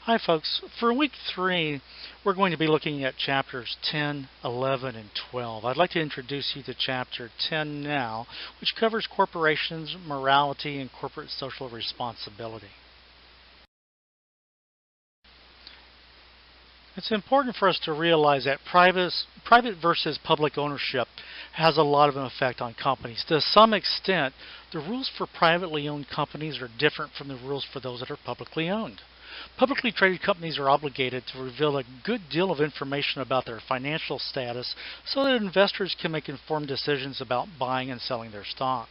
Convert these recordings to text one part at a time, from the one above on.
Hi folks, for week 3 we're going to be looking at chapters 10, 11, and 12. I'd like to introduce you to chapter 10 now, which covers corporations, morality, and corporate social responsibility. It's important for us to realize that private versus public ownership has a lot of an effect on companies. To some extent, the rules for privately owned companies are different from the rules for those that are publicly owned. Publicly traded companies are obligated to reveal a good deal of information about their financial status so that investors can make informed decisions about buying and selling their stock.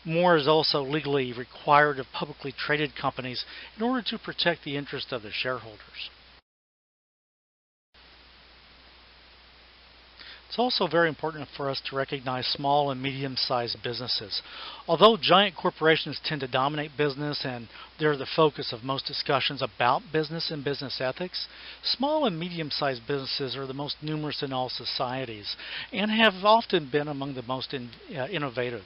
More is also legally required of publicly traded companies in order to protect the interest of the shareholders. It's also very important for us to recognize small and medium-sized businesses. Although giant corporations tend to dominate business and they're the focus of most discussions about business and business ethics, small and medium-sized businesses are the most numerous in all societies and have often been among the most innovative.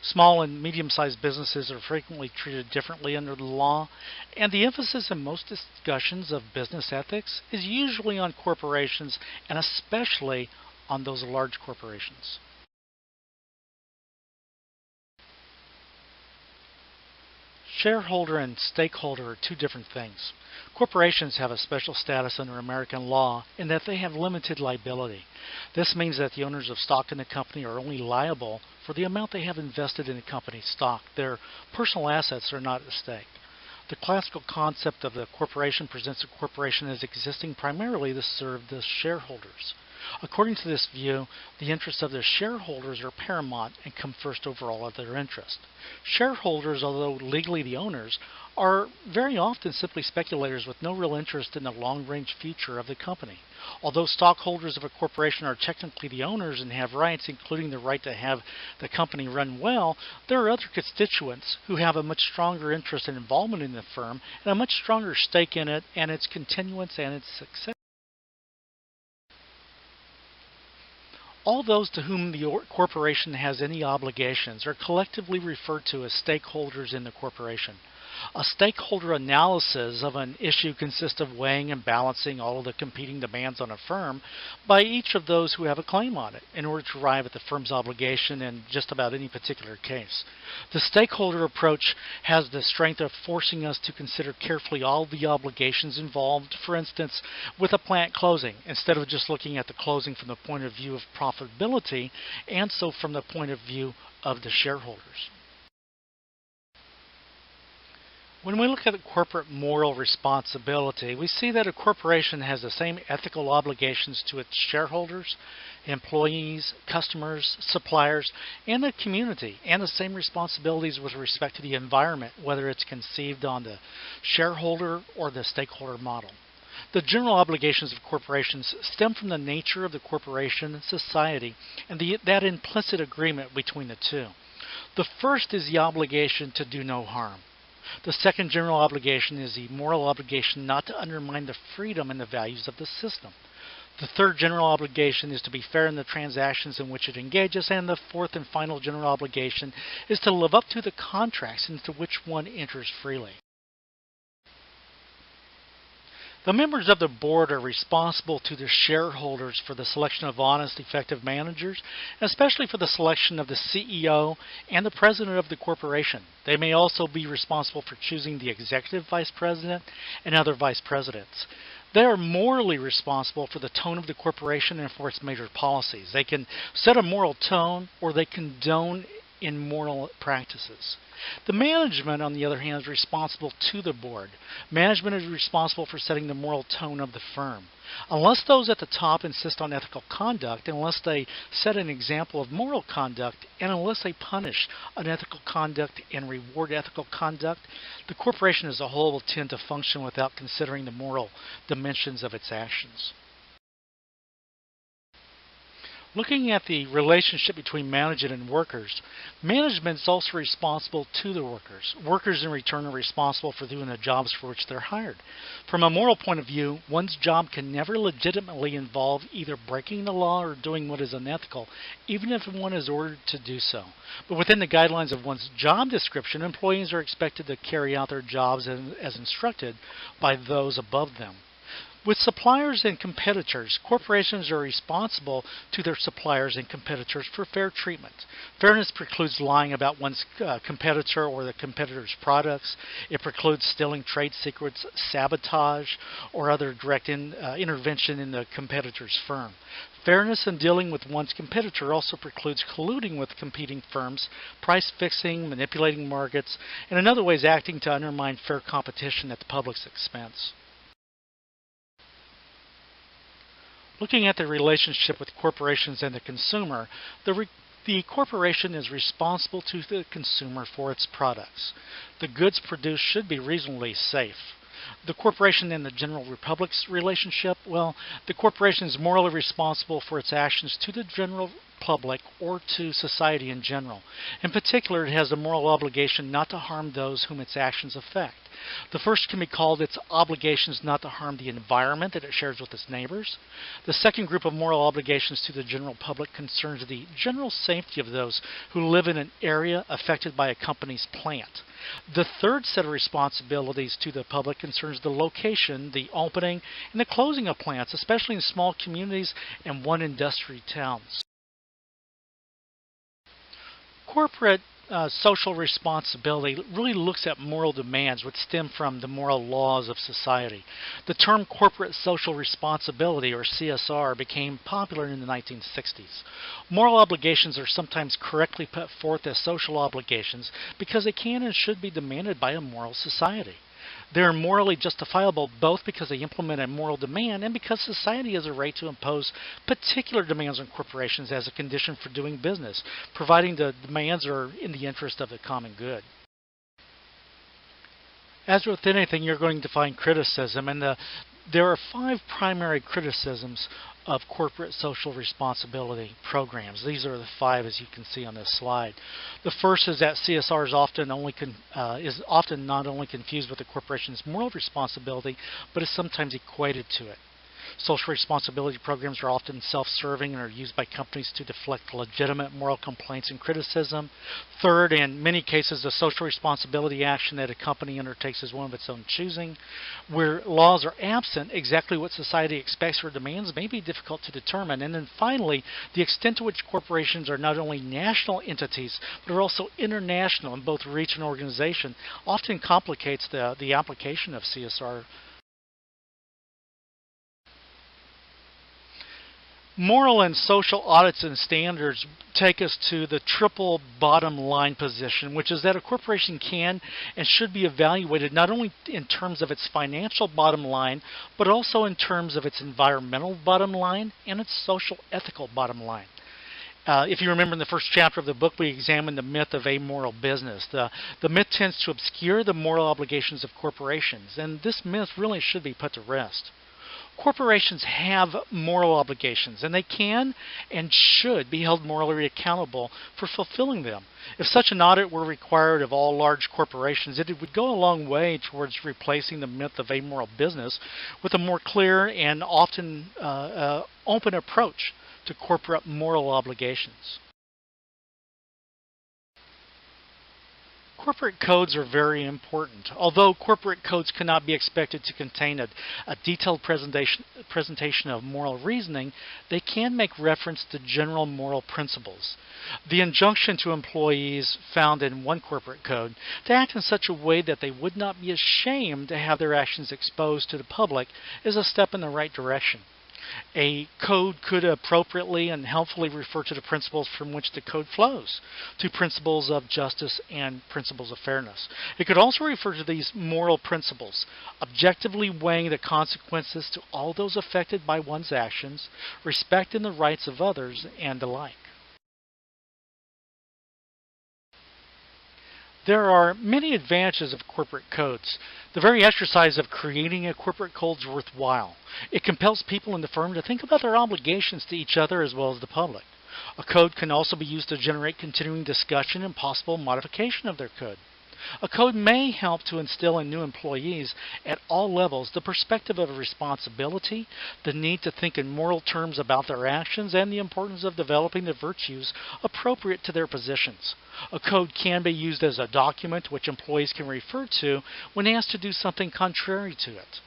Small and medium-sized businesses are frequently treated differently under the law, and the emphasis in most discussions of business ethics is usually on corporations and especially on those large corporations. Shareholder and stakeholder are two different things. Corporations have a special status under American law in that they have limited liability. This means that the owners of stock in the company are only liable for the amount they have invested in the company's stock. Their personal assets are not at stake. The classical concept of the corporation presents a corporation as existing primarily to serve the shareholders. According to this view, the interests of the shareholders are paramount and come first over all other interests. Shareholders, although legally the owners, are very often simply speculators with no real interest in the long-range future of the company. Although stockholders of a corporation are technically the owners and have rights, including the right to have the company run well, there are other constituents who have a much stronger interest and involvement in the firm and a much stronger stake in it and its continuance and its success. All those to whom the corporation has any obligations are collectively referred to as stakeholders in the corporation. A stakeholder analysis of an issue consists of weighing and balancing all of the competing demands on a firm by each of those who have a claim on it in order to arrive at the firm's obligation in just about any particular case. The stakeholder approach has the strength of forcing us to consider carefully all the obligations involved, for instance, with a plant closing, instead of just looking at the closing from the point of view of profitability, and so from the point of view of the shareholders. When we look at corporate moral responsibility, we see that a corporation has the same ethical obligations to its shareholders, employees, customers, suppliers, and the community, and the same responsibilities with respect to the environment, whether it's conceived on the shareholder or the stakeholder model. The general obligations of corporations stem from the nature of the corporation, society, and that implicit agreement between the two. The first is the obligation to do no harm. The second general obligation is the moral obligation not to undermine the freedom and the values of the system. The third general obligation is to be fair in the transactions in which it engages, and the fourth and final general obligation is to live up to the contracts into which one enters freely. The members of the board are responsible to the shareholders for the selection of honest, effective managers, especially for the selection of the CEO and the president of the corporation. They may also be responsible for choosing the executive vice president and other vice presidents. They are morally responsible for the tone of the corporation and for its major policies. They can set a moral tone or they condone immoral practices. The management, on the other hand, is responsible to the board. Management is responsible for setting the moral tone of the firm. Unless those at the top insist on ethical conduct, unless they set an example of moral conduct, and unless they punish unethical conduct and reward ethical conduct, the corporation as a whole will tend to function without considering the moral dimensions of its actions. Looking at the relationship between management and workers, management is also responsible to the workers. Workers in return are responsible for doing the jobs for which they're hired. From a moral point of view, one's job can never legitimately involve either breaking the law or doing what is unethical, even if one is ordered to do so. But within the guidelines of one's job description, employees are expected to carry out their jobs as instructed by those above them. With suppliers and competitors, corporations are responsible to their suppliers and competitors for fair treatment. Fairness precludes lying about one's competitor or the competitor's products. It precludes stealing trade secrets, sabotage, or other direct intervention in the competitor's firm. Fairness in dealing with one's competitor also precludes colluding with competing firms, price fixing, manipulating markets, and in other ways acting to undermine fair competition at the public's expense. Looking at the relationship with corporations and the consumer, the corporation is responsible to the consumer for its products. The goods produced should be reasonably safe. The corporation and the general public's relationship, well, the corporation is morally responsible for its actions to the general public or to society in general. In particular, it has a moral obligation not to harm those whom its actions affect. The first can be called its obligations not to harm the environment that it shares with its neighbors. The second group of moral obligations to the general public concerns the general safety of those who live in an area affected by a company's plant. The third set of responsibilities to the public concerns the location, the opening, and the closing of plants, especially in small communities and one-industry towns. Corporate social responsibility really looks at moral demands which stem from the moral laws of society. The term corporate social responsibility, or CSR, became popular in the 1960s. Moral obligations are sometimes correctly put forth as social obligations because they can and should be demanded by a moral society. They are morally justifiable both because they implement a moral demand and because society has a right to impose particular demands on corporations as a condition for doing business, providing the demands are in the interest of the common good. As with anything, you're going to find criticism, and there are 5 primary criticisms of corporate social responsibility programs. These are the 5 as you can see on this slide. The first is that CSR is often not only confused with the corporation's moral responsibility, but is sometimes equated to it. Social responsibility programs are often self-serving and are used by companies to deflect legitimate moral complaints and criticism. Third, in many cases, the social responsibility action that a company undertakes is one of its own choosing. Where laws are absent, exactly what society expects or demands may be difficult to determine. And then finally, the extent to which corporations are not only national entities, but are also international in both reach and organization, often complicates the application of CSR. Moral and social audits and standards take us to the triple bottom line position, which is that a corporation can and should be evaluated not only in terms of its financial bottom line, but also in terms of its environmental bottom line and its social ethical bottom line. If you remember in the first chapter of the book, we examined the myth of amoral business. The myth tends to obscure the moral obligations of corporations, and this myth really should be put to rest. Corporations have moral obligations, and they can and should be held morally accountable for fulfilling them. If such an audit were required of all large corporations, it would go a long way towards replacing the myth of amoral business with a more clear and often open approach to corporate moral obligations. Corporate codes are very important. Although corporate codes cannot be expected to contain a detailed presentation of moral reasoning, they can make reference to general moral principles. The injunction to employees found in one corporate code to act in such a way that they would not be ashamed to have their actions exposed to the public is a step in the right direction. A code could appropriately and helpfully refer to the principles from which the code flows, to principles of justice and principles of fairness. It could also refer to these moral principles, objectively weighing the consequences to all those affected by one's actions, respecting the rights of others, and the like. There are many advantages of corporate codes. The very exercise of creating a corporate code is worthwhile. It compels people in the firm to think about their obligations to each other as well as the public. A code can also be used to generate continuing discussion and possible modification of their code. A code may help to instill in new employees at all levels the perspective of responsibility, the need to think in moral terms about their actions, and the importance of developing the virtues appropriate to their positions. A code can be used as a document which employees can refer to when asked to do something contrary to it.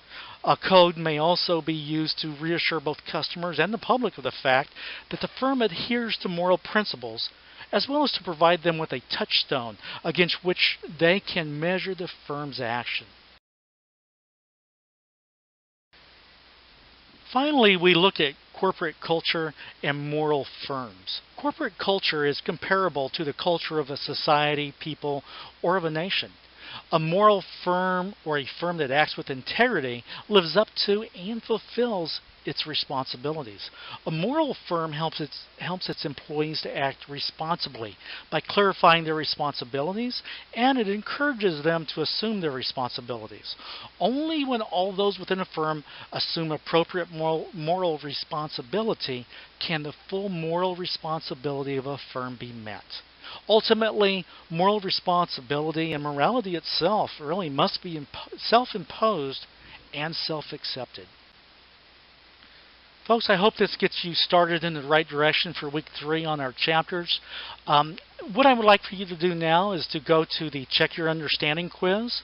A code may also be used to reassure both customers and the public of the fact that the firm adheres to moral principles, as well as to provide them with a touchstone against which they can measure the firm's action. Finally, we look at corporate culture and moral firms. Corporate culture is comparable to the culture of a society, people, or of a nation. A moral firm, or a firm that acts with integrity, lives up to and fulfills its responsibilities. A moral firm helps its employees to act responsibly by clarifying their responsibilities, and it encourages them to assume their responsibilities. Only when all those within a firm assume appropriate moral responsibility can the full moral responsibility of a firm be met. Ultimately, moral responsibility and morality itself really must be self-imposed and self-accepted. Folks, I hope this gets you started in the right direction for week 3 on our chapters. What I would like for you to do now is to go to the Check Your Understanding quiz.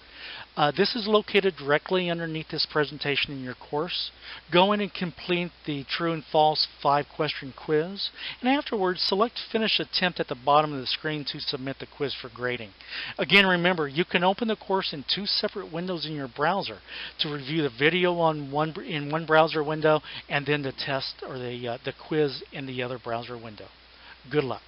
This is located directly underneath this presentation in your course. Go in and complete the true and false 5-question quiz, and afterwards select Finish Attempt at the bottom of the screen to submit the quiz for grading. Again, remember, you can open the course in 2 separate windows in your browser to review the video in one browser window and then the test or the quiz in the other browser window. Good luck.